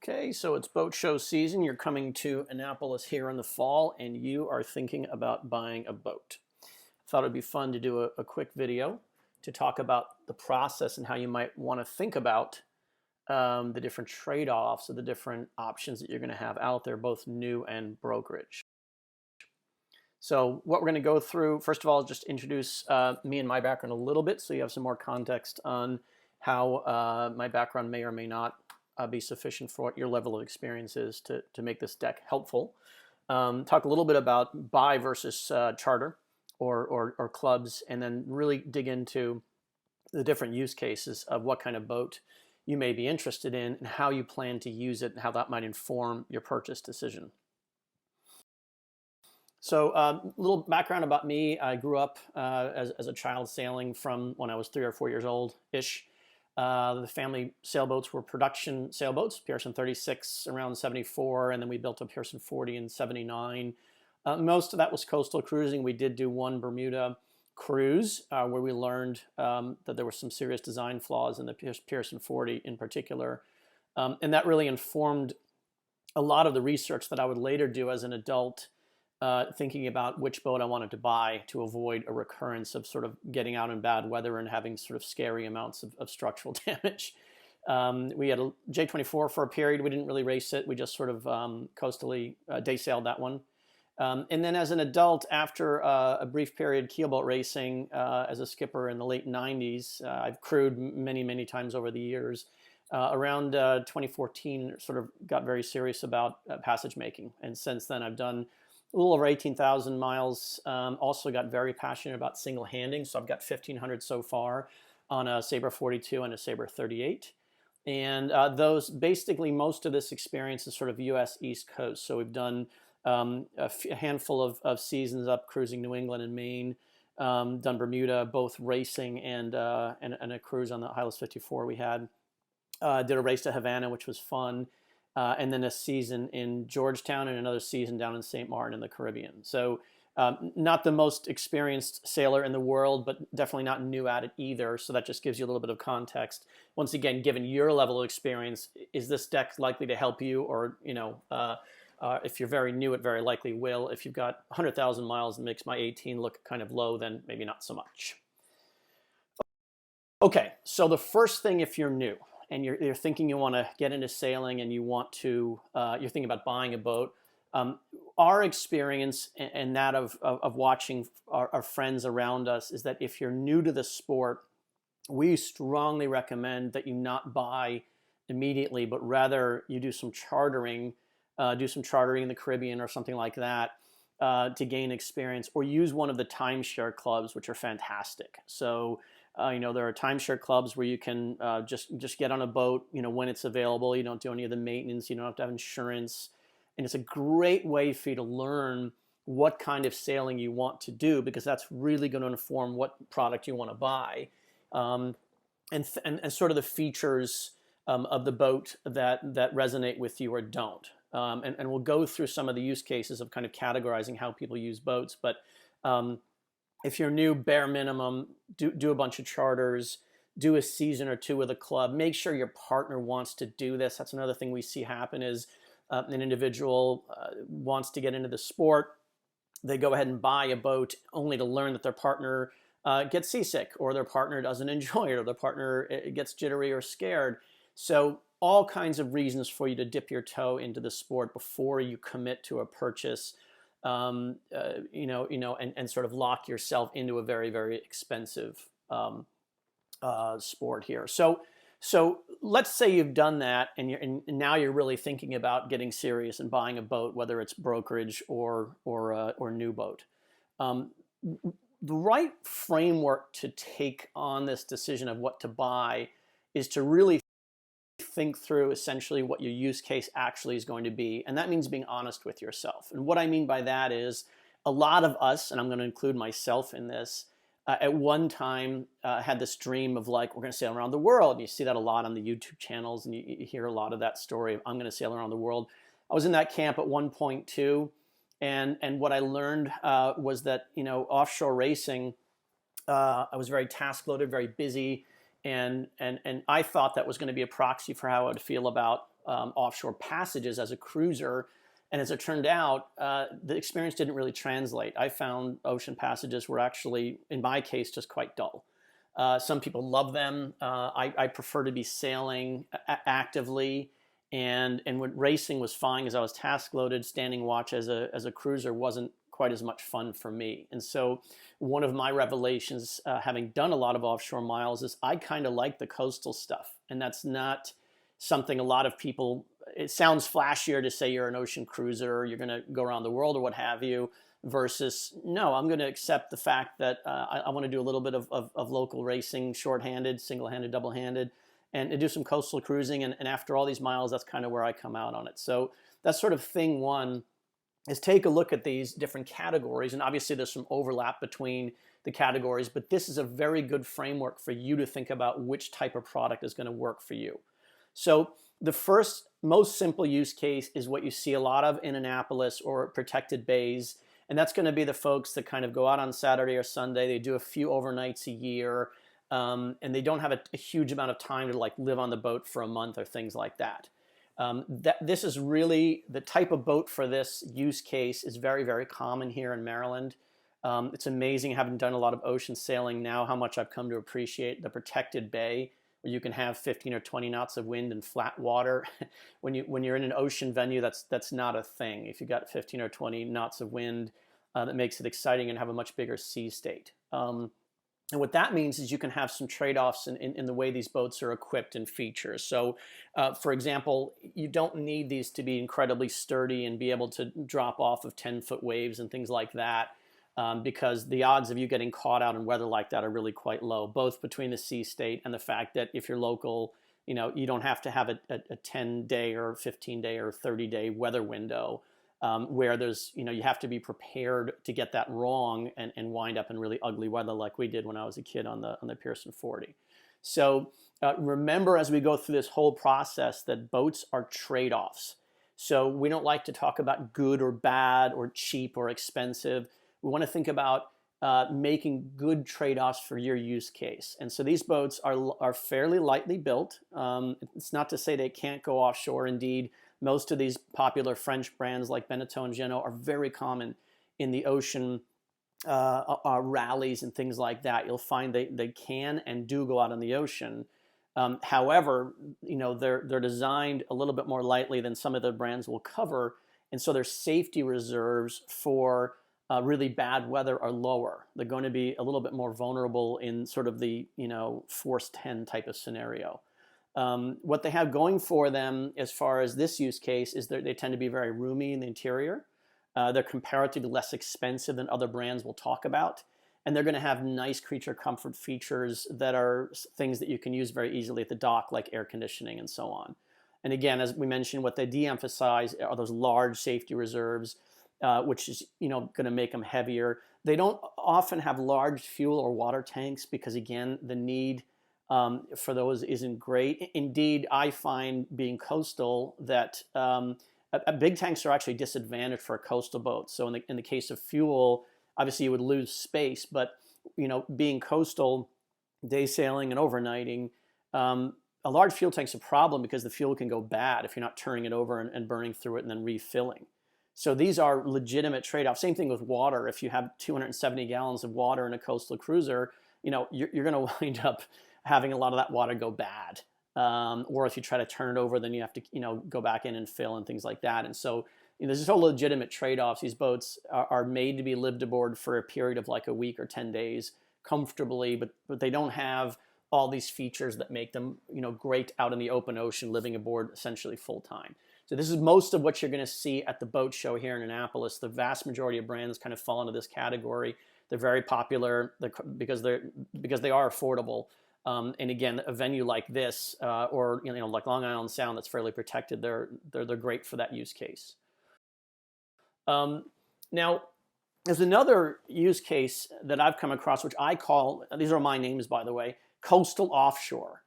Okay, so it's boat show season. You're coming to Annapolis here in the fall, and you are thinking about buying a boat. Thought it'd be fun to do a quick video to talk about the process and how you might want to think about the different trade-offs of the different options that you're going to have out there, both new and brokerage. So what we're going to go through, first of all, is just introduce me and my background a little bit so you have some more context on how my background may or may not be sufficient for what your level of experience is to make this deck helpful. Talk a little bit about buy versus charter or clubs, and then really dig into the different use cases of what kind of boat you may be interested in and how you plan to use it and how that might inform your purchase decision. So a little background about me. I grew up as a child sailing from when I was 3 or 4 years old-ish. The family sailboats were production sailboats, Pearson 36 around 74, and then we built a Pearson 40 in 79. Most of that was coastal cruising. We did do one Bermuda cruise where we learned that there were some serious design flaws in the Pearson 40 in particular. And that really informed a lot of the research that I would later do as an adult, thinking about which boat I wanted to buy to avoid a recurrence of sort of getting out in bad weather and having sort of scary amounts of structural damage. We had a J24 for a period. We didn't really race it. We just sort of coastally day sailed that one. And then as an adult, after a brief period keelboat racing as a skipper in the late 90s, I've crewed many times over the years. Around 2014, sort of got very serious about passage making. And since then, I've done a little over 18,000 miles. Also got very passionate about single handing. So I've got 1,500 so far on a Sabre 42 and a Sabre 38. And those, basically most of this experience is sort of US East Coast. So we've done a handful of seasons up cruising New England and Maine, done Bermuda, both racing and a cruise on the Hylas 54 we had. Did a race to Havana, which was fun. And then a season in Georgetown and another season down in St. Martin in the Caribbean. So not the most experienced sailor in the world, but definitely not new at it either. So that just gives you a little bit of context. Once again, given your level of experience, is this deck likely to help you? Or, if you're very new, it very likely will. If you've got 100,000 miles and makes my 18 look kind of low, then maybe not so much. Okay, so the first thing, if you're new, and you're thinking you want to get into sailing and you want to, you're thinking about buying a boat, our experience and that of watching our friends around us is that if you're new to the sport, we strongly recommend that you not buy immediately, but rather you do some chartering in the Caribbean or something like that to gain experience, or use one of the timeshare clubs, which are fantastic. So there are timeshare clubs where you can just get on a boat, when it's available. You don't do any of the maintenance. You don't have to have insurance. And it's a great way for you to learn what kind of sailing you want to do, because that's really going to inform what product you want to buy, and sort of the features of the boat that resonate with you or don't. And we'll go through some of the use cases of kind of categorizing how people use boats. But if you're new, bare minimum, do a bunch of charters, do a season or two with a club. Make sure your partner wants to do this. That's another thing we see happen is an individual wants to get into the sport. They go ahead and buy a boat only to learn that their partner gets seasick, or their partner doesn't enjoy it, or their partner gets jittery or scared. So all kinds of reasons for you to dip your toe into the sport before you commit to a purchase. And sort of lock yourself into a very expensive sport here. So let's say you've done that, and now you're really thinking about getting serious and buying a boat, whether it's brokerage or new boat. The right framework to take on this decision of what to buy is to really think through essentially what your use case actually is going to be. And that means being honest with yourself. And what I mean by that is a lot of us, and I'm going to include myself in this, at one time had this dream of like, we're going to sail around the world. And you see that a lot on the YouTube channels, and you hear a lot of that story of I'm going to sail around the world. I was in that camp at one point too. And what I learned was that, offshore racing, I was very task loaded, very busy. And I thought that was going to be a proxy for how I would feel about offshore passages as a cruiser. And as it turned out, the experience didn't really translate. I found ocean passages were actually, in my case, just quite dull. Some people love them. I prefer to be sailing actively, and when racing was fine as I was task loaded. Standing watch as a cruiser wasn't quite as much fun for me. And so one of my revelations, having done a lot of offshore miles, is I kind of like the coastal stuff, and that's not something a lot of people. It sounds flashier to say you're an ocean cruiser, you're going to go around the world or what have you, versus no, I'm going to accept the fact that I want to do a little bit of local racing, shorthanded, single-handed, double-handed, and do some coastal cruising. And after all these miles, that's kind of where I come out on it. So that's sort of thing one, is take a look at these different categories. And obviously there's some overlap between the categories, but this is a very good framework for you to think about which type of product is going to work for you. So the first most simple use case is what you see a lot of in Annapolis or protected bays. And that's going to be the folks that kind of go out on Saturday or Sunday. They do a few overnights a year, and they don't have a huge amount of time to like live on the boat for a month or things like that. This is really the type of boat for this use case is very, very common here in Maryland. It's amazing, having done a lot of ocean sailing now, how much I've come to appreciate the protected bay, where you can have 15 or 20 knots of wind and flat water. when you're in an ocean venue, that's not a thing. If you've got 15 or 20 knots of wind, that makes it exciting and have a much bigger sea state. And what that means is you can have some trade-offs in the way these boats are equipped and features. So, for example, you don't need these to be incredibly sturdy and be able to drop off of 10-foot waves and things like that, because the odds of you getting caught out in weather like that are really quite low, both between the sea state and the fact that if you're local, you don't have to have a 10-day or 15-day or 30-day weather window. Where there's, you have to be prepared to get that wrong and wind up in really ugly weather like we did when I was a kid on the Pearson 40. So remember, as we go through this whole process, that boats are trade-offs. So we don't like to talk about good or bad or cheap or expensive. We want to think about making good trade-offs for your use case. And so these boats are fairly lightly built. It's not to say they can't go offshore. Indeed, most of these popular French brands like Beneteau and Jeanneau are very common in the ocean rallies and things like that. You'll find they can and do go out in the ocean. However, they're designed a little bit more lightly than some of the brands will cover, and so their safety reserves for really bad weather are lower. They're going to be a little bit more vulnerable in sort of the force 10 type of scenario. What they have going for them as far as this use case is that they tend to be very roomy in the interior. They're comparatively less expensive than other brands we'll talk about. And they're going to have nice creature comfort features that are things that you can use very easily at the dock, like air conditioning and so on. And again, as we mentioned, what they de-emphasize are those large safety reserves, which is going to make them heavier. They don't often have large fuel or water tanks because, again, the need for those isn't great. Indeed, I find, being coastal, that big tanks are actually disadvantaged for a coastal boat. So in the case of fuel, obviously you would lose space, but being coastal, day sailing and overnighting, a large fuel tank's a problem because the fuel can go bad if you're not turning it over and burning through it and then refilling. So these are legitimate trade-offs. Same thing with water. If you have 270 gallons of water in a coastal cruiser, you're going to wind up having a lot of that water go bad. Or if you try to turn it over, then you have to, go back in and fill and things like that. And so there's this whole legitimate trade-offs. These boats are made to be lived aboard for a period of like a week or 10 days comfortably, but they don't have all these features that make them, great out in the open ocean, living aboard essentially full time. So this is most of what you're going to see at the boat show here in Annapolis. The vast majority of brands kind of fall into this category. They're very popular because they are affordable. And again, a venue like this, or like Long Island Sound, that's fairly protected, they're great for that use case. Now, there's another use case that I've come across, which I call, these are my names, by the way, coastal offshore.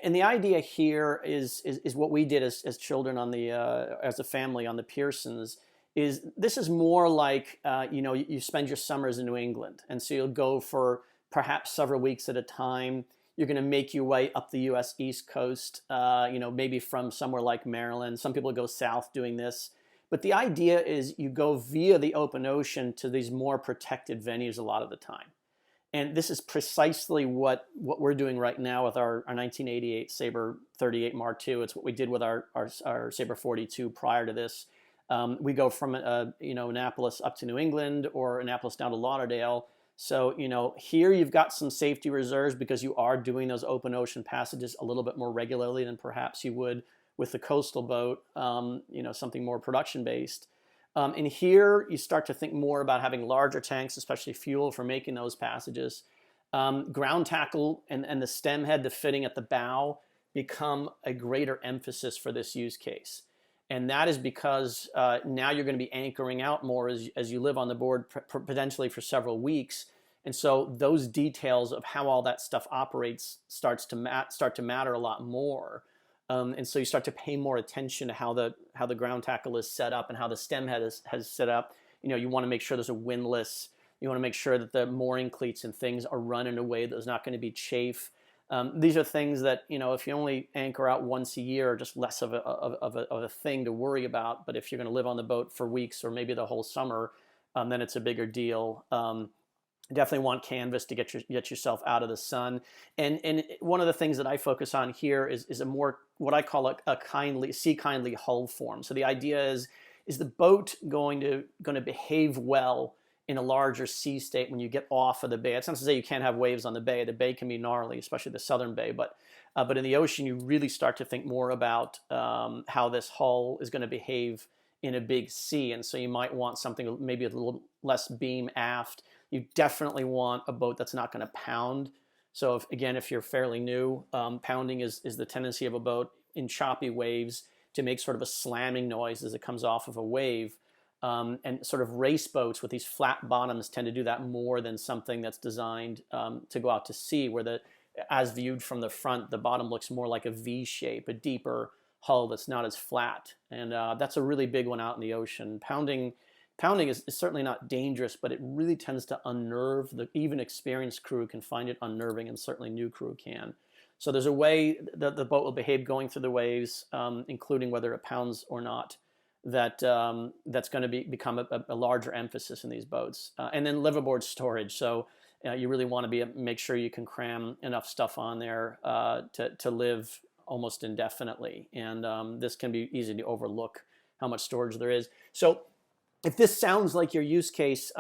And the idea here is what we did as children as a family on the Pearsons. This is more like you spend your summers in New England, and so you'll go for perhaps several weeks at a time. you're going to make your way up the U.S. East Coast, maybe from somewhere like Maryland. Some people go south doing this. But the idea is you go via the open ocean to these more protected venues a lot of the time. And this is precisely what we're doing right now with our 1988 Sabre 38 Mark II. It's what we did with our Sabre 42 prior to this. We go from Annapolis up to New England, or Annapolis down to Lauderdale. So here you've got some safety reserves because you are doing those open ocean passages a little bit more regularly than perhaps you would with the coastal boat, something more production based. And here you start to think more about having larger tanks, especially fuel for making those passages. Ground tackle and the stem head, the fitting at the bow, become a greater emphasis for this use case. And that is because now you're going to be anchoring out more as you live on the board potentially for several weeks. And so those details of how all that stuff operates start to matter a lot more. And so you start to pay more attention to how the ground tackle is set up and how the stem head has set up. You want to make sure there's a windlass. You want to make sure that the mooring cleats and things are run in a way that's not going to be chafe. These are things that, if you only anchor out once a year, are just less of a thing to worry about. But if you're going to live on the boat for weeks or maybe the whole summer, then it's a bigger deal. Definitely want canvas to get yourself out of the sun. And one of the things that I focus on here is a more, what I call a sea kindly hull form. So the idea is the boat going to behave well in a larger sea state when you get off of the bay? It's not to say you can't have waves on the bay. The bay can be gnarly, especially the southern bay. But in the ocean, you really start to think more about how this hull is going to behave in a big sea. And so you might want something maybe a little less beam aft. You definitely want a boat that's not going to pound. So if you're fairly new, pounding is the tendency of a boat in choppy waves to make sort of a slamming noise as it comes off of a wave. And sort of race boats with these flat bottoms tend to do that more than something that's designed to go out to sea, where as viewed from the front, the bottom looks more like a V shape, a deeper hull that's not as flat. And that's a really big one out in the ocean. Pounding is certainly not dangerous, but it really tends to unnerve. Even experienced crew can find it unnerving, and certainly new crew can. So there's a way that the boat will behave going through the waves, including whether it pounds or not. That's going to become a larger emphasis in these boats. And then liveaboard storage. So you really want to make sure you can cram enough stuff on there to live almost indefinitely. And this can be easy to overlook how much storage there is. So if this sounds like your use case,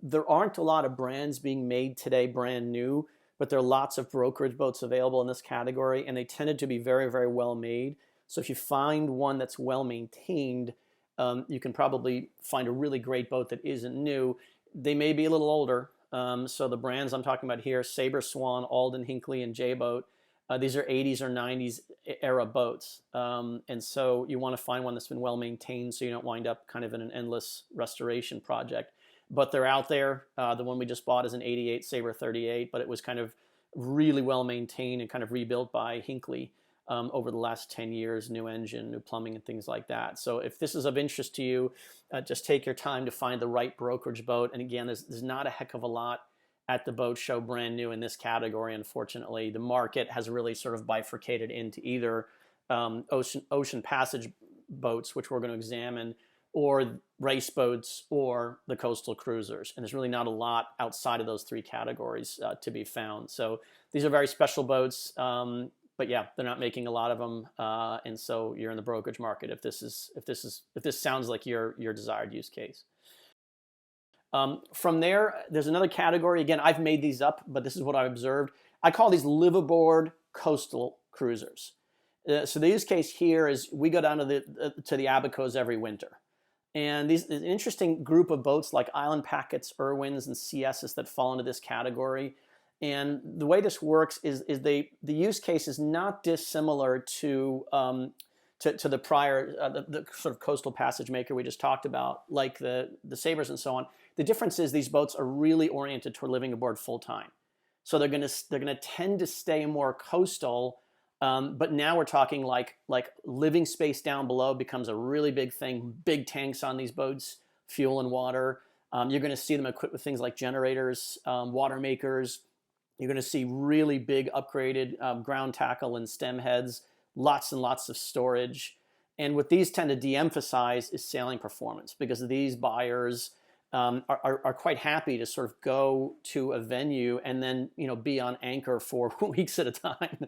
there aren't a lot of brands being made today brand new, but there are lots of brokerage boats available in this category, and they tended to be very, very well made. So if you find one that's well maintained, you can probably find a really great boat that isn't new. They may be a little older. So the brands I'm talking about here, Sabre, Swan, Alden, Hinckley, and J-Boat, these are 80s or 90s era boats. And so you want to find one that's been well maintained so you don't wind up kind of in an endless restoration project. But they're out there. The one we just bought is an 88 Sabre 38, but it was kind of really well maintained and kind of rebuilt by Hinckley over the last 10 years, new engine, new plumbing, and things like that. So if this is of interest to you, just take your time to find the right brokerage boat. And again, there's not a heck of a lot at the boat show brand new in this category, unfortunately. The market has really sort of bifurcated into either ocean passage boats, which we're going to examine, or race boats, or the coastal cruisers. And there's really not a lot outside of those three categories to be found. So these are very special boats. But yeah, they're not making a lot of them, and so you're in the brokerage market if this sounds like your desired use case. From there's another category. Again, I've made these up, but this is what I've observed. I call these liveaboard coastal cruisers. So the use case here is we go down to the Abacos every winter, and there's an interesting group of boats like Island Packets, Irwins, and CSs that fall into this category. And the way this works is the use case is not dissimilar to the prior the sort of coastal passage maker we just talked about, like the Sabres and so on. The difference is these boats are really oriented toward living aboard full time, so they're gonna tend to stay more coastal. But now we're talking like living space down below becomes a really big thing. Big tanks on these boats, fuel and water. You're going to see them equipped with things like generators, water makers. You're going to see really big upgraded ground tackle and stem heads, lots and lots of storage. And what these tend to de-emphasize is sailing performance, because these buyers are quite happy to sort of go to a venue and then be on anchor for weeks at a time,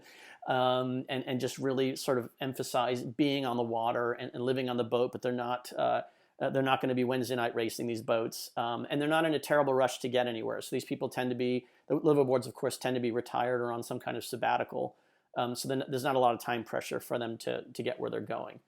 and just really sort of emphasize being on the water and living on the boat. But they're not going to be Wednesday night racing these boats, and they're not in a terrible rush to get anywhere. So these people tend to be, the liveaboards of course tend to be retired or on some kind of sabbatical. So then there's not a lot of time pressure for them to get where they're going.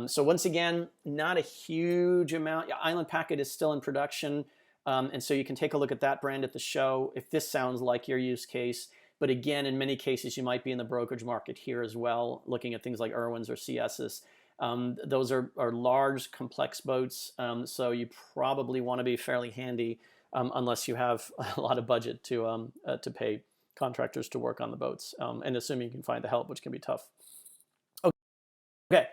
So once again, not a huge amount. Island Packet is still in production, and so you can take a look at that brand at the show if this sounds like your use case. But again, in many cases, you might be in the brokerage market here as well, looking at things like Irwins or CSs. Those are large, complex boats, so you probably want to be fairly handy, unless you have a lot of budget to pay contractors to work on the boats, and assuming you can find the help, which can be tough. Okay.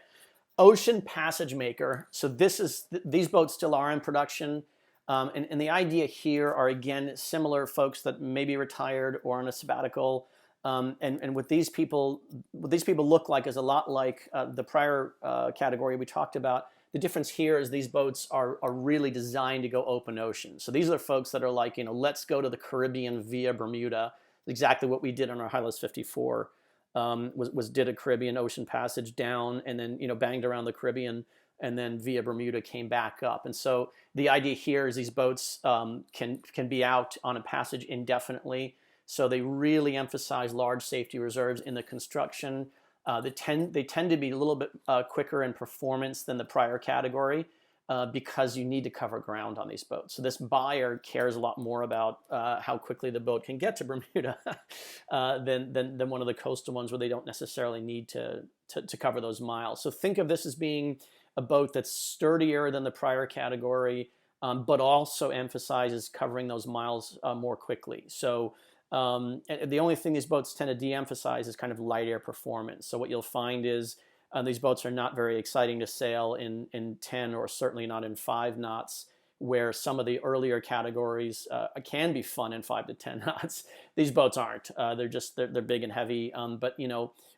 Ocean Passage Maker. So these boats still are in production, and the idea here are, again, similar folks that may be retired or on a sabbatical, and what these people look like is a lot like the prior category we talked about. The difference here is these boats are really designed to go open ocean. So these are folks that are like, let's go to the Caribbean via Bermuda. Exactly what we did on our Hylas 54. Did a Caribbean ocean passage down and then banged around the Caribbean and then via Bermuda came back up. And so the idea here is these boats can be out on a passage indefinitely. So they really emphasize large safety reserves in the construction. They tend to be a little bit quicker in performance than the prior category, because you need to cover ground on these boats. So this buyer cares a lot more about how quickly the boat can get to Bermuda than one of the coastal ones where they don't necessarily need to cover those miles. So think of this as being a boat that's sturdier than the prior category, but also emphasizes covering those miles more quickly. So the only thing these boats tend to de-emphasize is kind of light air performance. So what you'll find is these boats are not very exciting to sail in 10 or certainly not in 5 knots, where some of the earlier categories can be fun in 5 to 10 knots. These boats aren't. They're big and heavy. But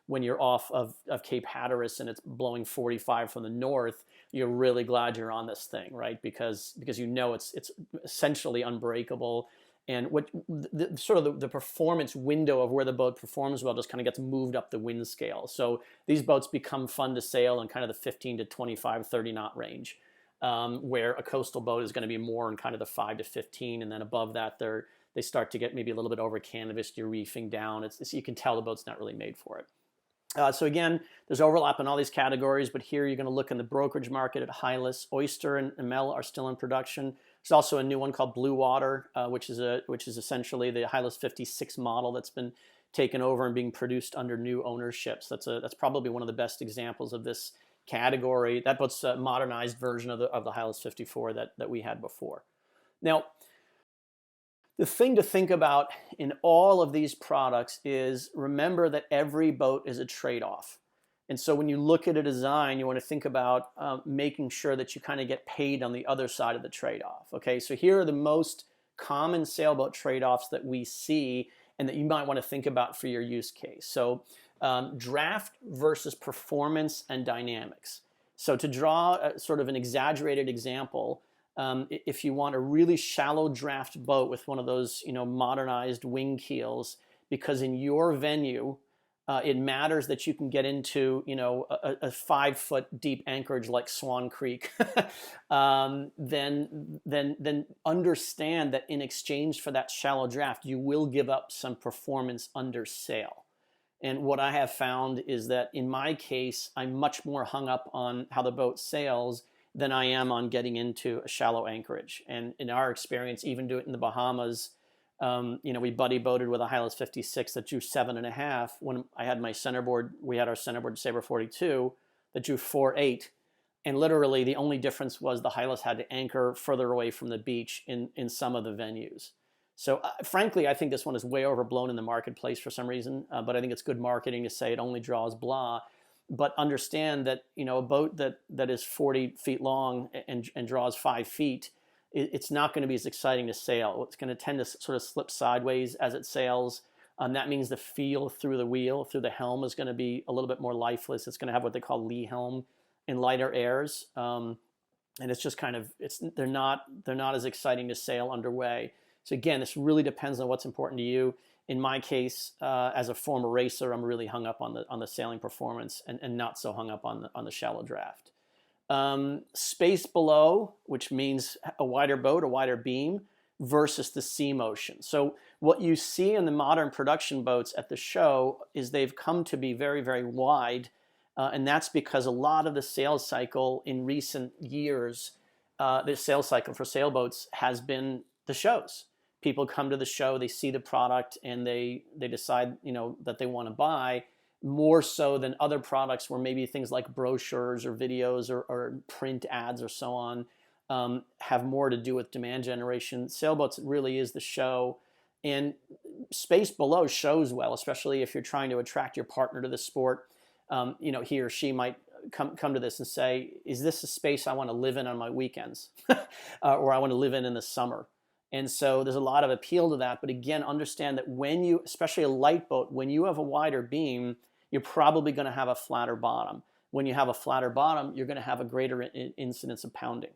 when you're off of Cape Hatteras and it's blowing 45 from the north, you're really glad you're on this thing, right? Because it's essentially unbreakable. And what the performance window of where the boat performs well just kind of gets moved up the wind scale. So these boats become fun to sail in kind of the 15 to 25, 30 knot range, where a coastal boat is going to be more in kind of the 5 to 15, and then above that they start to get maybe a little bit over canvas. You're reefing down. You can tell the boat's not really made for it. So again, there's overlap in all these categories, but here you're going to look in the brokerage market at Hylas. Oyster and Mel are still in production. There's also a new one called Blue Water, which is essentially the Hylas 56 model that's been taken over and being produced under new ownerships. That's probably one of the best examples of this category. That boat's a modernized version of the Hylas 54 that we had before. Now, the thing to think about in all of these products is remember that every boat is a trade-off. And so when you look at a design, you want to think about making sure that you kind of get paid on the other side of the trade-off. Okay, so here are the most common sailboat trade-offs that we see and that you might want to think about for your use case. So draft versus performance and dynamics. So to draw sort of an exaggerated example, if you want a really shallow draft boat with one of those modernized wing keels, because in your venue it matters that you can get into a 5-foot deep anchorage like Swan Creek, then understand that in exchange for that shallow draft you will give up some performance under sail. And what I have found is that in my case I'm much more hung up on how the boat sails than I am on getting into a shallow anchorage. And in our experience, even do it in the Bahamas, we buddy boated with a Hylas 56 that drew 7.5. When I had my centerboard, we had our centerboard Sabre 42 that drew 4.8. And literally the only difference was the Hylas had to anchor further away from the beach in some of the venues. So frankly, I think this one is way overblown in the marketplace for some reason, but I think it's good marketing to say it only draws blah. But understand that a boat that is 40 feet long and draws 5 feet it's not going to be as exciting to sail. It's going to tend to sort of slip sideways as it sails. That means the feel through the wheel, through the helm, is going to be a little bit more lifeless. It's going to have what they call lee helm in lighter airs, and it's just kind of they're not as exciting to sail underway. So again, this really depends on what's important to you. In my case, as a former racer, I'm really hung up on the sailing performance and not so hung up on the shallow draft. Space below, which means a wider boat, a wider beam, versus the sea motion. So what you see in the modern production boats at the show is they've come to be very, very wide, and that's because a lot of the sales cycle in recent years, the sales cycle for sailboats has been the shows. People come to the show, they see the product, and they decide, that they want to buy, more so than other products where maybe things like brochures or videos or print ads or so on have more to do with demand generation. Sailboats really is the show, and space below shows well, especially if you're trying to attract your partner to the sport. He or she might come to this and say, is this a space I want to live in on my weekends or I want to live in the summer? And so there's a lot of appeal to that. But again, understand that when you, especially a light boat, when you have a wider beam, you're probably going to have a flatter bottom. When you have a flatter bottom, you're going to have a greater incidence of pounding,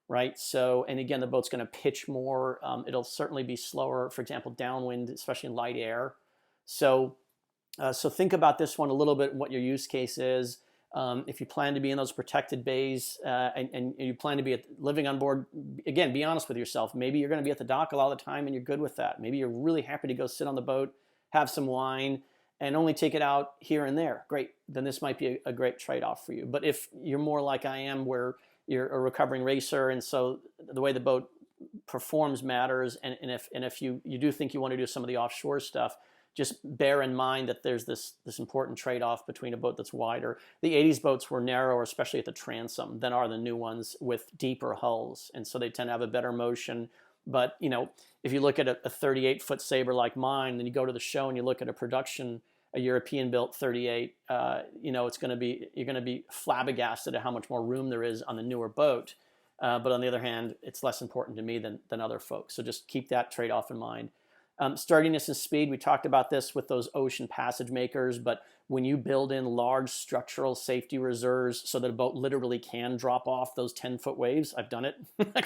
right? So, and again, the boat's going to pitch more. It'll certainly be slower, for example, downwind, especially in light air. So think about this one a little bit, what your use case is. If you plan to be in those protected bays and you plan to be living on board, again, be honest with yourself. Maybe you're going to be at the dock a lot of the time and you're good with that. Maybe you're really happy to go sit on the boat, have some wine, and only take it out here and there. Great. Then this might be a great trade-off for you. But if you're more like I am, where you're a recovering racer, and so the way the boat performs matters, and if you do think you want to do some of the offshore stuff, just bear in mind that there's this important trade-off between a boat that's wider. The 80s boats were narrower, especially at the transom, than are the new ones with deeper hulls. And so they tend to have a better motion. But, if you look at a 38-foot Sabre like mine, then you go to the show and you look at a European-built 38, it's going to be, you're going to be flabbergasted at how much more room there is on the newer boat. But on the other hand, it's less important to me than other folks. So just keep that trade-off in mind. Sturdiness and speed, we talked about this with those ocean passage makers, but when you build in large structural safety reserves so that a boat literally can drop off those 10-foot waves, I've done it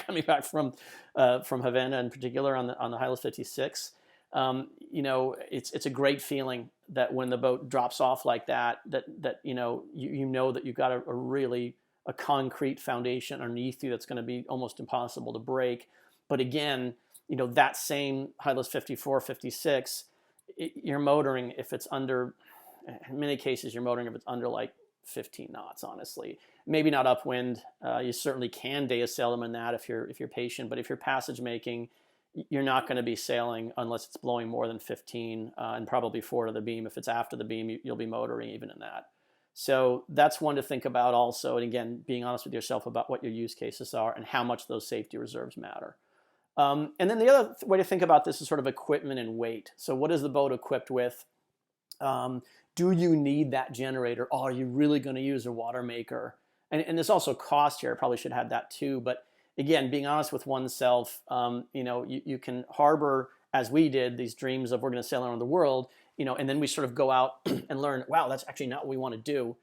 coming back from Havana in particular on the Hylas 56. It's a great feeling that when the boat drops off like that you know that you've got a concrete foundation underneath you that's going to be almost impossible to break. But again, that same Hylas 54, 56, you're motoring if it's under, in many cases, you're motoring if it's under like 15 knots, honestly. Maybe not upwind. You certainly can day sail them in that if you're patient, but if you're passage making, you're not going to be sailing unless it's blowing more than 15 and probably forward of the beam. If it's after the beam, you'll be motoring even in that. So that's one to think about also. And again, being honest with yourself about what your use cases are and how much those safety reserves matter. And then the other way to think about this is sort of equipment and weight. So what is the boat equipped with? Do you need that generator? Or are you really going to use a water maker? And there's also cost here. I probably should have that too. But again, being honest with oneself, you can harbor, as we did, these dreams of we're going to sail around the world, and then we sort of go out and learn, wow, that's actually not what we want to do.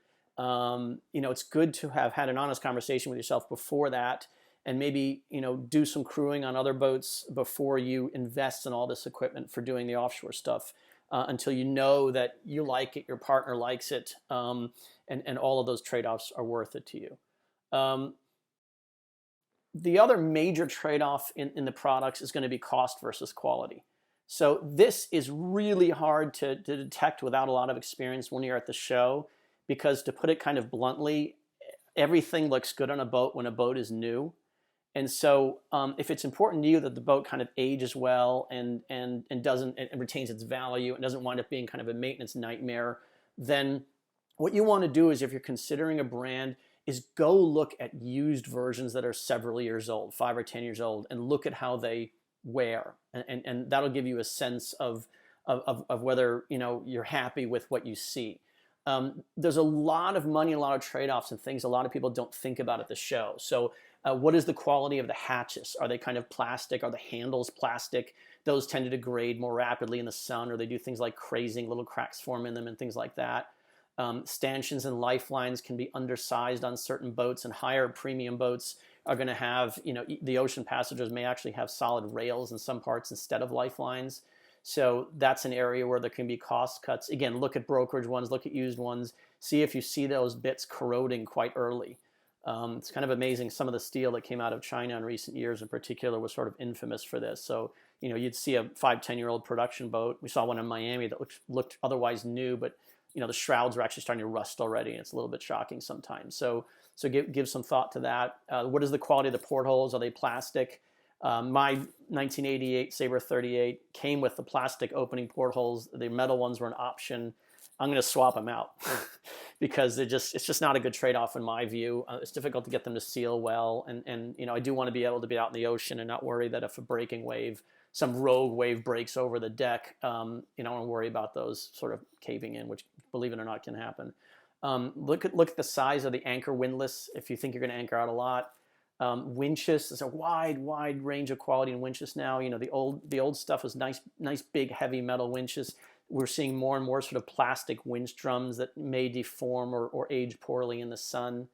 It's good to have had an honest conversation with yourself before that, and maybe, do some crewing on other boats before you invest in all this equipment for doing the offshore stuff, until you know that you like it, your partner likes it, and all of those trade-offs are worth it to you. The other major trade-off in the products is going to be cost versus quality. So this is really hard to detect without a lot of experience when you're at the show, because to put it kind of bluntly, everything looks good on a boat when a boat is new. And so if it's important to you that the boat kind of ages well and retains its value and doesn't wind up being kind of a maintenance nightmare, then what you want to do is, if you're considering a brand, is go look at used versions that are several years old, 5 or 10 years old, and look at how they wear. And that'll give you a sense of whether you're happy with what you see. There's a lot of money, a lot of trade-offs and things a lot of people don't think about at the show. So what is the quality of the hatches? Are they kind of plastic? Are the handles plastic? Those tend to degrade more rapidly in the sun, or they do things like crazing, little cracks form in them and things like that. Stanchions and lifelines can be undersized on certain boats, and higher premium boats are going to have, the ocean passengers may actually have solid rails in some parts instead of lifelines. So that's an area where there can be cost cuts. Again, look at brokerage ones, look at used ones, see if you see those bits corroding quite early. It's kind of amazing. Some of the steel that came out of China in recent years in particular was sort of infamous for this. So, you'd see a 5-10-year-old production boat. We saw one in Miami that looked otherwise new, but the shrouds are actually starting to rust already, and it's a little bit shocking sometimes. So give some thought to that. What is the quality of the portholes? Are they plastic? My 1988 Sabre 38 came with the plastic opening portholes. The metal ones were an option. I'm going to swap them out because it's just not a good trade-off in my view. It's difficult to get them to seal well, and I do want to be able to be out in the ocean and not worry that if a breaking wave, some rogue wave breaks over the deck, and worry about those sort of caving in, which, believe it or not, can happen. Look at the size of the anchor windlass if you think you're going to anchor out a lot. Winches, there's a wide range of quality in winches now. The old stuff was nice big heavy metal winches. We're seeing more and more sort of plastic winch drums that may deform or age poorly in the sun.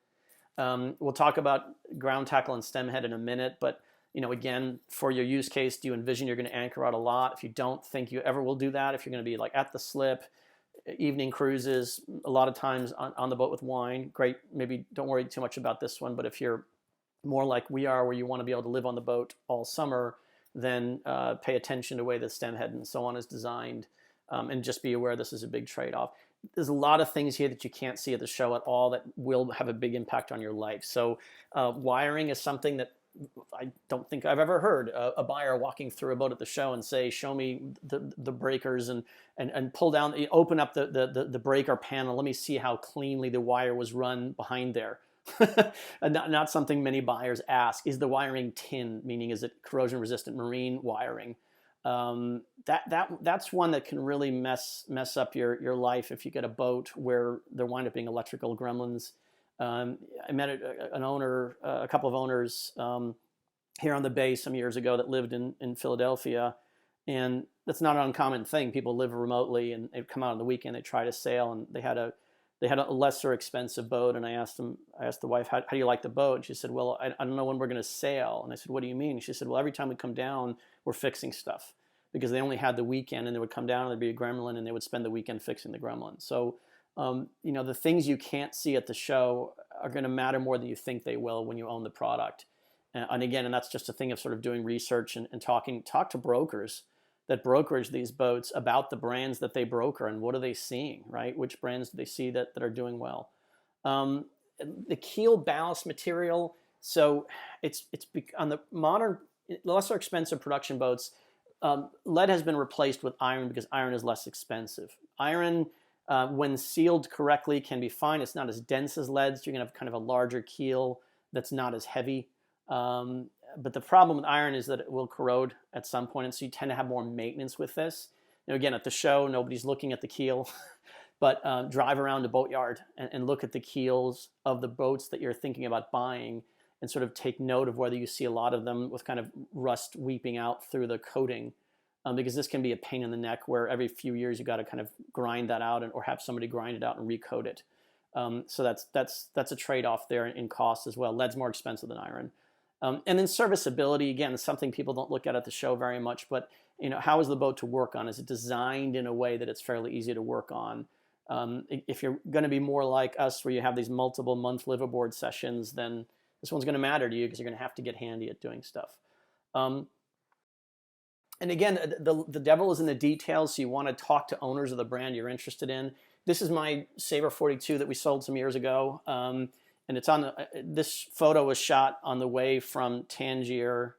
We'll talk about ground tackle and stem head in a minute, but again, for your use case, do you envision you're going to anchor out a lot? If you don't think you ever will do that, if you're going to be like at the slip, evening cruises, a lot of times on the boat with wine, great. Maybe don't worry too much about this one, but if you're more like we are, where you want to be able to live on the boat all summer, then pay attention to the way the stem head and so on is designed, and just be aware this is a big trade-off. There's a lot of things here that you can't see at the show at all that will have a big impact on your life. So wiring is something that I don't think I've ever heard a buyer walking through a boat at the show and say, show me the breakers and pull down, open up the breaker panel. Let me see how cleanly the wire was run behind there. not something many buyers ask. Is the wiring tin, meaning is it corrosion resistant marine wiring? That's one that can really mess up your life if you get a boat where there wind up being electrical gremlins. I met a couple of owners here on the bay some years ago that lived in Philadelphia, and that's not an uncommon thing. People live remotely and they come out on the weekend, they try to sail, and they had a lesser expensive boat. And I asked the wife, how do you like the boat? And she said, well, I don't know when we're going to sail. And I said, what do you mean? And she said, well, every time we come down, we're fixing stuff, because they only had the weekend, and they would come down and there'd be a gremlin, and they would spend the weekend fixing the gremlin. So the things you can't see at the show are going to matter more than you think they will when you own the product. And again, that's just a thing of sort of doing research and talk to brokers that brokerage these boats about the brands that they broker and what are they seeing, right? Which brands do they see that are doing well? The keel ballast material. So it's on the modern, lesser expensive production boats, lead has been replaced with iron because iron is less expensive. Iron, when sealed correctly, can be fine. It's not as dense as lead, so you're going to have kind of a larger keel that's not as heavy. But the problem with iron is that it will corrode at some point, and so you tend to have more maintenance with this. Again, at the show, nobody's looking at the keel, but drive around the boatyard and look at the keels of the boats that you're thinking about buying, and sort of take note of whether you see a lot of them with kind of rust weeping out through the coating. Because this can be a pain in the neck where every few years you got to kind of grind that out or have somebody grind it out and recoat it. So that's a trade-off there in cost as well. Lead's more expensive than iron. And then serviceability, again, is something people don't look at the show very much, but how is the boat to work on? Is it designed in a way that it's fairly easy to work on? If you're going to be more like us, where you have these multiple month liveaboard sessions, then this one's going to matter to you because you're going to have to get handy at doing stuff. And again, the devil is in the details, so you want to talk to owners of the brand you're interested in. This is my Sabre 42 that we sold some years ago. And it's on this photo was shot on the way from Tangier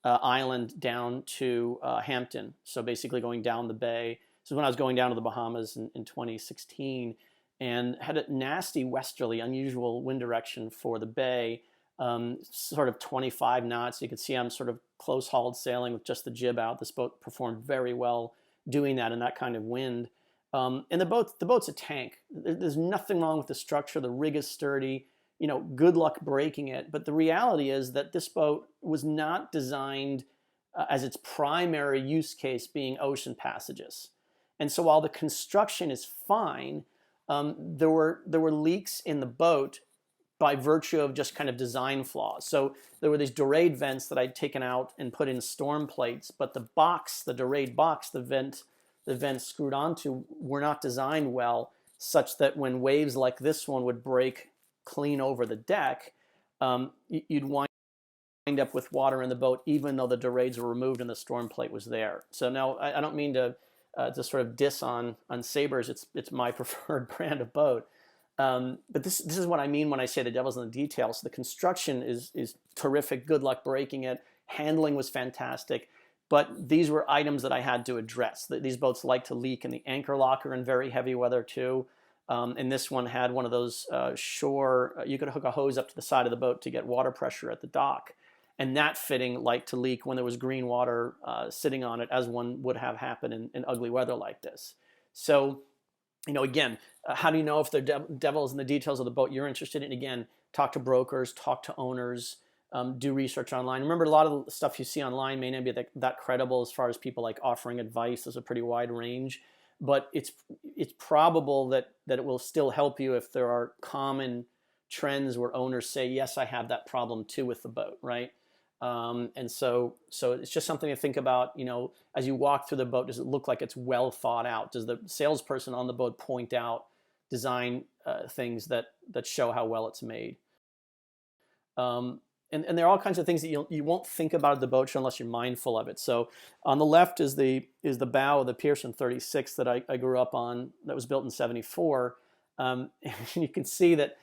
Island down to Hampton. So basically going down the bay. This is when I was going down to the Bahamas in 2016, and had a nasty westerly, unusual wind direction for the bay, sort of 25 knots. You can see I'm sort of close hauled sailing with just the jib out. This boat performed very well doing that in that kind of wind. And the boat's a tank. There's nothing wrong with the structure. The rig is sturdy. Good luck breaking it. But the reality is that this boat was not designed as its primary use case being ocean passages. And so while the construction is fine, there were leaks in the boat by virtue of just kind of design flaws. So there were these dorade vents that I'd taken out and put in storm plates, but the dorade box, the vents screwed onto were not designed well, such that when waves like this one would break clean over the deck, you'd wind up with water in the boat, even though the dorades were removed and the storm plate was there. So now I don't mean to sort of diss on Sabres. It's my preferred brand of boat. But this is what I mean when I say the devil's in the details. The construction is terrific. Good luck breaking it. Handling was fantastic. But these were items that I had to address. These boats like to leak in the anchor locker in very heavy weather too. And this one had one of those you could hook a hose up to the side of the boat to get water pressure at the dock. And that fitting liked to leak when there was green water sitting on it, as one would have happen in ugly weather like this. So, again, how do you know if the devil's in the details of the boat you're interested in? Again, talk to brokers, talk to owners, do research online. Remember, a lot of the stuff you see online may not be that credible as far as people like offering advice. There's a pretty wide range, but it's probable that it will still help you if there are common trends where owners say, yes, I have that problem too with the boat, right? And so it's just something to think about, as you walk through the boat. Does it look like it's well thought out? Does the salesperson on the boat point out design things that show how well it's made? And there are all kinds of things that you won't think about at the boat show unless you're mindful of it. So on the left is the bow of the Pearson 36 that I grew up on, that was built in '74. And you can see that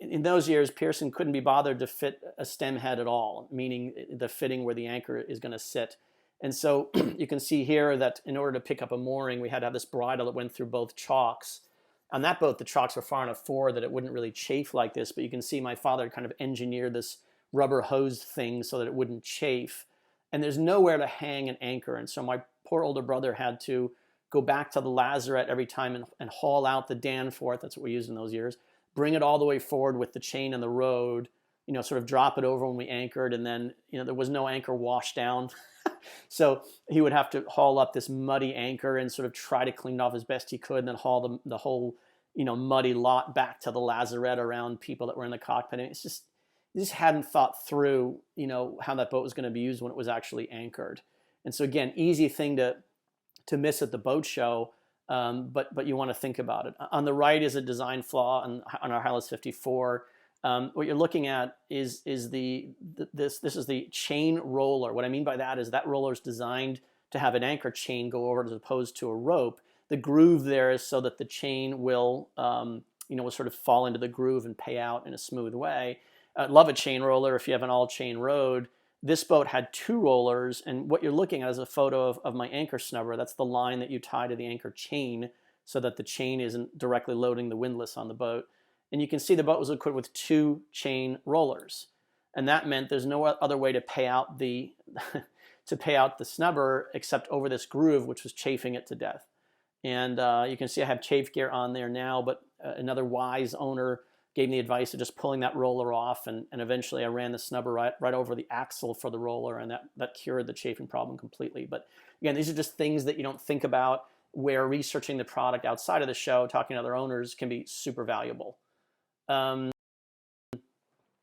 in those years, Pearson couldn't be bothered to fit a stem head at all, meaning the fitting where the anchor is going to sit. And so you can see here that in order to pick up a mooring, we had to have this bridle that went through both chocks. On that boat, the chocks were far enough forward that it wouldn't really chafe like this, but you can see my father kind of engineered this rubber hose thing so that it wouldn't chafe. And there's nowhere to hang an anchor. And so my poor older brother had to go back to the lazarette every time and haul out the Danforth, that's what we used in those years, bring it all the way forward with the chain and the rode, sort of drop it over when we anchored, and then, there was no anchor wash down. So he would have to haul up this muddy anchor and sort of try to clean it off as best he could, and then haul the whole, muddy lot back to the lazarette around people that were in the cockpit. And he just hadn't thought through, how that boat was going to be used when it was actually anchored. And so again, easy thing to miss at the boat show. But you want to think about it. On the right is a design flaw on our Hylas 54. What you're looking at is this is the chain roller. What I mean by that is that roller is designed to have an anchor chain go over as opposed to a rope. The groove there is so that the chain will sort of fall into the groove and pay out in a smooth way. Love a chain roller if you have an all-chain rode. This boat had two rollers, and what you're looking at is a photo of my anchor snubber. That's the line that you tie to the anchor chain so that the chain isn't directly loading the windlass on the boat. And you can see the boat was equipped with two chain rollers. And that meant there's no other way to pay out the snubber except over this groove, which was chafing it to death. And you can see I have chafe gear on there now, but another wise owner gave me the advice of just pulling that roller off, and eventually I ran the snubber right over the axle for the roller, and that cured the chafing problem completely. But again, these are just things that you don't think about, where researching the product outside of the show, talking to other owners, can be super valuable. And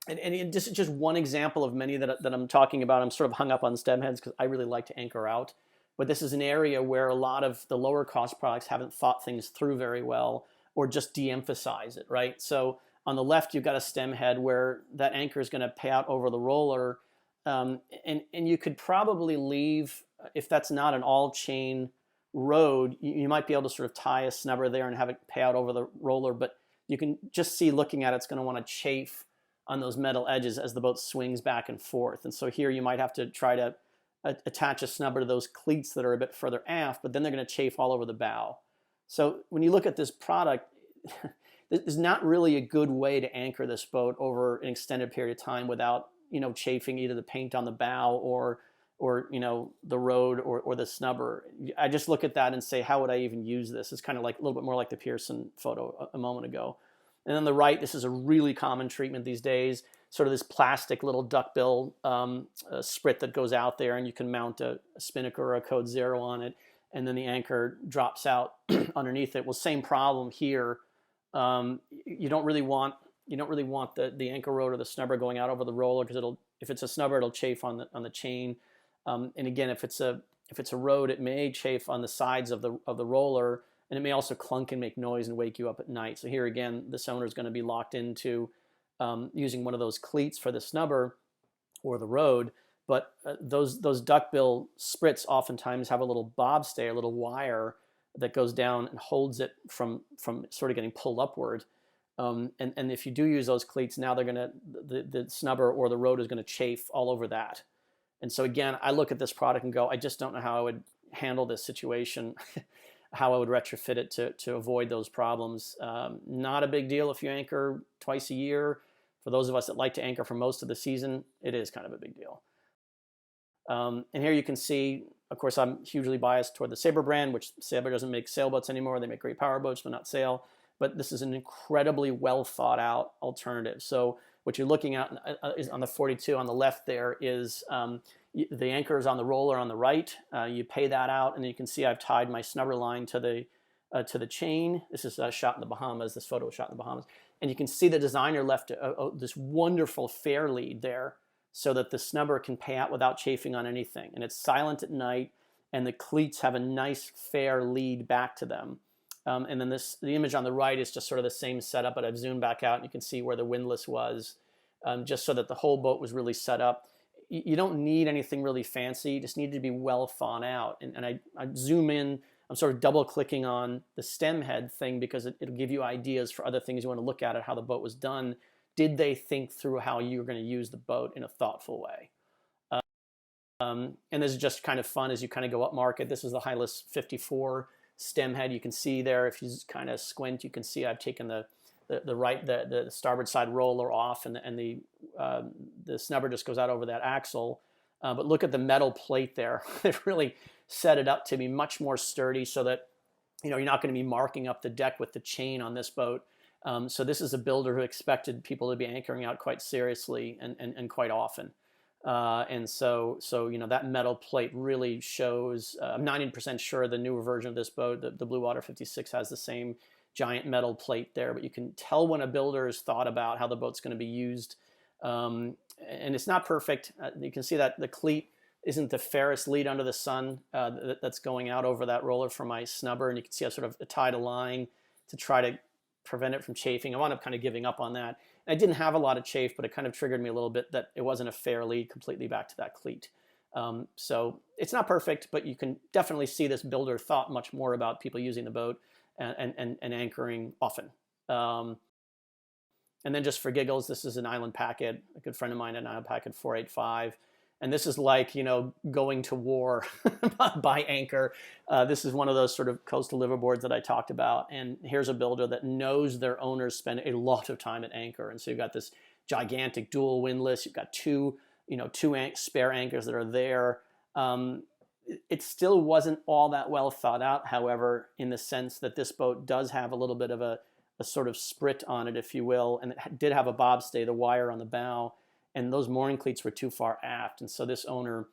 this is just one example of many that I'm talking about. I'm sort of hung up on stem heads because I really like to anchor out. But this is an area where a lot of the lower cost products haven't thought things through very well, or just de-emphasize it, right? So on the left, you've got a stem head where that anchor is going to pay out over the roller. And you could probably leave, if that's not an all-chain rode, you might be able to sort of tie a snubber there and have it pay out over the roller. But you can just see, looking at it, it's going to want to chafe on those metal edges as the boat swings back and forth. And so here you might have to try to attach a snubber to those cleats that are a bit further aft, but then they're going to chafe all over the bow. So when you look at this product, there's not really a good way to anchor this boat over an extended period of time without, chafing either the paint on the bow or or the Road or the snubber. I just look at that and say, how would I even use this? It's kind of like a little bit more like the Pearson photo a moment ago. And on the right, this is a really common treatment these days, sort of this plastic little duckbill sprit that goes out there, and you can mount a spinnaker or a code 0 on it, and then the anchor drops out underneath it. Well, same problem here. You don't really want the anchor rod or the snubber going out over the roller, because if it's a snubber, it'll chafe on the chain. And again, if it's a Road, it may chafe on the sides of the roller, and it may also clunk and make noise and wake you up at night. So here again, this owner is going to be locked into using one of those cleats for the snubber or the Road. But those duckbill sprits oftentimes have a little bobstay, a little wire that goes down and holds it from sort of getting pulled upward. And if you do use those cleats, now the snubber or the Road is going to chafe all over that. And so again, I look at this product and go, I just don't know how I would handle this situation, how I would retrofit it to avoid those problems. Not a big deal if you anchor twice a year. For those of us that like to anchor for most of the season, it is kind of a big deal. And here you can see, of course, I'm hugely biased toward the Sabre brand, which Sabre doesn't make sailboats anymore. They make great power boats, but not sail. But this is an incredibly well thought out alternative. So what you're looking at is on the 42 on the left there is the anchor is on the roller on the right. You pay that out, and you can see I've tied my snubber line to the chain. This is shot in the Bahamas. This photo was shot in the Bahamas. And you can see the designer left this wonderful fair lead there so that the snubber can pay out without chafing on anything. And it's silent at night, and the cleats have a nice fair lead back to them. And then the image on the right is just sort of the same setup, but I've zoomed back out and you can see where the windlass was, just so that the whole boat was really set up. You don't need anything really fancy. You just need to be well thought out. And I zoom in. I'm sort of double clicking on the stem head thing because it'll give you ideas for other things you want to look at how the boat was done. Did they think through how you're going to use the boat in a thoughtful way? And this is just kind of fun as you kind of go up market. This is the Hylas 54 stem head. You can see there, if you kind of squint, you can see I've taken the starboard side roller off, and the snubber just goes out over that axle. But look at the metal plate there. They've really set it up to be much more sturdy so that you're not going to be marking up the deck with the chain on this boat. So this is a builder who expected people to be anchoring out quite seriously and quite often. And so that metal plate really shows. I'm 90% sure the newer version of this boat, the Blue Water 56, has the same giant metal plate there. But you can tell when a builder has thought about how the boat's going to be used. And it's not perfect. You can see that the cleat isn't the fairest lead under the sun that's going out over that roller for my snubber. And you can see I've sort of tied a line to try to prevent it from chafing. I wound up kind of giving up on that. And I didn't have a lot of chafe, but it kind of triggered me a little bit that it wasn't a fair lead completely back to that cleat. So it's not perfect, but you can definitely see this builder thought much more about people using the boat and anchoring often. And then just for giggles, this is an Island Packet. A good friend of mine had an Island Packet 485. And this is like, going to war by anchor. This is one of those sort of coastal liverboards that I talked about. And here's a builder that knows their owners spend a lot of time at anchor. And so you've got this gigantic dual windlass. You've got two spare anchors that are there. It still wasn't all that well thought out, however, in the sense that this boat does have a little bit of a sort of sprit on it, if you will. And it did have a bobstay, the wire on the bow. And those mooring cleats were too far aft. And so this owner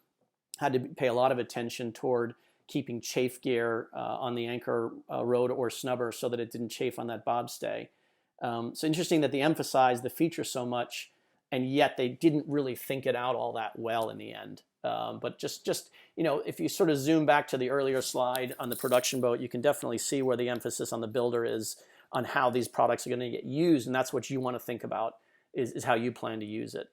had to pay a lot of attention toward keeping chafe gear on the anchor rod or snubber so that it didn't chafe on that bobstay. So interesting that they emphasized the feature so much, and yet they didn't really think it out all that well in the end. But just if you sort of zoom back to the earlier slide on the production boat, you can definitely see where the emphasis on the builder is on how these products are going to get used. And that's what you want to think about is how you plan to use it.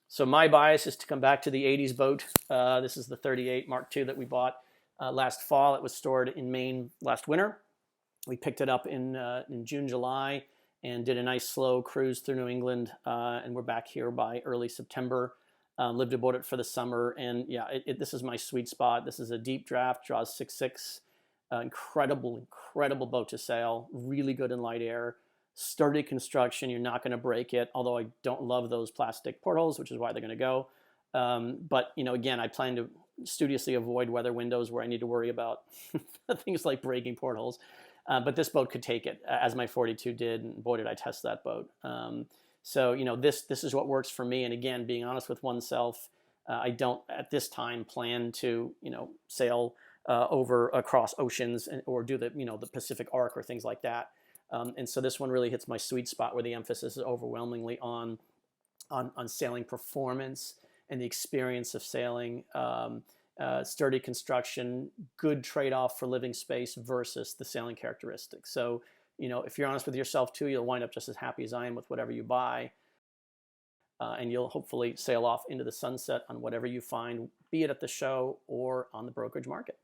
So my bias is to come back to the 80s boat. This is the 38 Mark II that we bought last fall. It was stored in Maine last winter. We picked it up in June, July, and did a nice slow cruise through New England. And we're back here by early September. Lived aboard it for the summer. And yeah, this is my sweet spot. This is a deep draft, draws 6'6". Incredible boat to sail. Really good in light air. Sturdy construction. You're not going to break it, although I don't love those plastic portholes, which is why they're going to go. But again, I plan to studiously avoid weather windows where I need to worry about things like breaking portholes. But this boat could take it, as my 42 did, and boy, did I test that boat. So this is what works for me. And again, being honest with oneself, I don't at this time plan to sail over across oceans or do the Pacific Arc or things like that. And so this one really hits my sweet spot where the emphasis is overwhelmingly on sailing performance and the experience of sailing, sturdy construction, good trade-off for living space versus the sailing characteristics. So, if you're honest with yourself too, you'll wind up just as happy as I am with whatever you buy. And you'll hopefully sail off into the sunset on whatever you find, be it at the show or on the brokerage market.